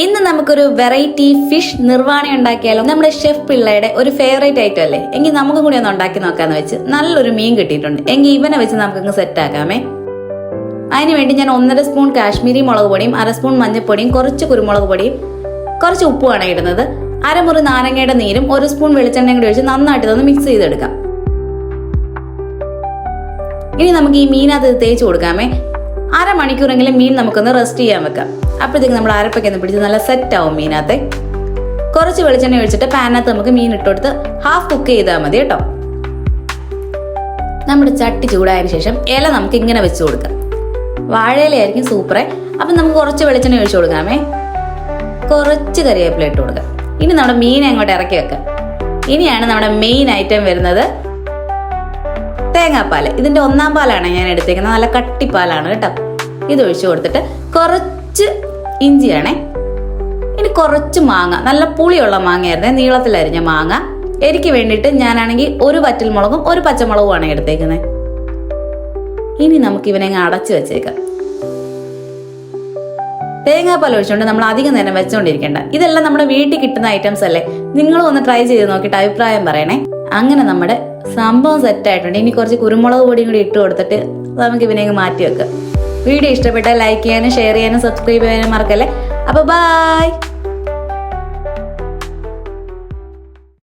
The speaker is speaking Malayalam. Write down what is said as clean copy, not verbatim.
ഇന്ന് നമുക്കൊരു വെറൈറ്റി ഫിഷ് നിർവാണി ഉണ്ടാക്കിയാലോ? നമ്മുടെ ഷെഫ് പിള്ളയുടെ ഒരു ഫേവറേറ്റ് ഐറ്റം അല്ലേ? എങ്കിൽ നമുക്കും കൂടി ഒന്ന് ഉണ്ടാക്കി നോക്കാന്ന് വെച്ച് നല്ലൊരു മീൻ കിട്ടിയിട്ടുണ്ട്. എങ്കിൽ ഇവനെ വെച്ച് നമുക്കങ്ങ് സെറ്റ് ആക്കാമേ. അതിനുവേണ്ടി ഞാൻ 1.5 സ്പൂൺ കാശ്മീരി മുളക് പൊടിയും 1/2 സ്പൂൺ മഞ്ഞൾപ്പൊടിയും കുറച്ച് കുരുമുളക് പൊടിയും കുറച്ച് ഉപ്പുമാണ് ഇടുന്നത്. അരമുറി നാരങ്ങയുടെ നീരും 1 സ്പൂൺ വെളിച്ചെണ്ണയും കൂടി ഒഴിച്ച് നന്നായിട്ട് ഇതൊന്ന് മിക്സ് ചെയ്തെടുക്കാം. ഇനി നമുക്ക് ഈ മീനകത്ത് തേച്ച് കൊടുക്കാമേ. അരമണിക്കൂറെങ്കിലും മീൻ നമുക്കൊന്ന് റെസ്റ്റ് ചെയ്യാൻ വെക്കാം. അപ്പോഴത്തേക്ക് നമ്മൾ അരപ്പൊക്കെ ഒന്ന് പിടിച്ച് നല്ല സെറ്റ് ആവും മീനകത്ത്. കുറച്ച് വെളിച്ചെണ്ണ ഒഴിച്ചിട്ട് പാനകത്ത് നമുക്ക് മീൻ ഇട്ടുകൊടുത്ത് ഹാഫ് കുക്ക് ചെയ്താൽ മതി കേട്ടോ. നമ്മുടെ ചട്ടി ചൂടായതിനു ശേഷം ഇല നമുക്ക് ഇങ്ങനെ വെച്ച് കൊടുക്കാം. വാഴയിലയായിരിക്കും സൂപ്പറെ. അപ്പം നമുക്ക് കുറച്ച് വെളിച്ചെണ്ണ ഒഴിച്ചു കൊടുക്കാമേ. കുറച്ച് കറിവേപ്പില ഇട്ട് കൊടുക്കാം. ഇനി നമ്മുടെ മീനെ അങ്ങോട്ട് ഇറക്കി വെക്കാം. ഇനിയാണ് നമ്മുടെ മെയിൻ ഐറ്റം വരുന്നത്, തേങ്ങാപ്പാൽ. ഇതിന്റെ 1-ാം പാലാണ് ഞാൻ എടുത്തേക്കുന്നത്. നല്ല കട്ടിപ്പാലാണ് കേട്ടോ. ഇത് ഒഴിച്ചു കൊടുത്തിട്ട് കുറച്ച് ഇഞ്ചിയാണേ. ഇനി കുറച്ച് മാങ്ങ, നല്ല പുളിയുള്ള മാങ്ങയായിരുന്നേ, നീളത്തിലരിഞ്ഞ മാങ്ങ. എനിക്ക് വേണ്ടിയിട്ട് ഞാനാണെങ്കിൽ 1 വറ്റൽമുളകും 1 പച്ചമുളകുമാണ് എടുത്തേക്കുന്നത്. ഇനി നമുക്ക് ഇവനെ അടച്ചു വെച്ചേക്കാം. തേങ്ങാപ്പാൽ ഒഴിച്ചുകൊണ്ട് നമ്മൾ അധികം നേരം വെച്ചുകൊണ്ടിരിക്കേണ്ട. ഇതെല്ലാം നമ്മുടെ വീട്ടിൽ കിട്ടുന്ന ഐറ്റംസ് അല്ലേ? നിങ്ങളും ഒന്ന് ട്രൈ ചെയ്ത് നോക്കിയിട്ട് അഭിപ്രായം പറയണേ. അങ്ങനെ നമ്മുടെ സംഭവം സെറ്റ് ആയിട്ടുണ്ട്. ഇനി കുറച്ച് കുരുമുളക് പൊടിയും കൂടി ഇട്ട് കൊടുത്തിട്ട് നമുക്ക് ഇവനെ മാറ്റി വെക്കാം. വീഡിയോ ഇഷ്ടപ്പെട്ടാൽ ലൈക്ക് ചെയ്യാനും ഷെയർ ചെയ്യാനും സബ്സ്ക്രൈബ് ചെയ്യാനും മറക്കല്ലേ. അപ്പൊ ബൈ.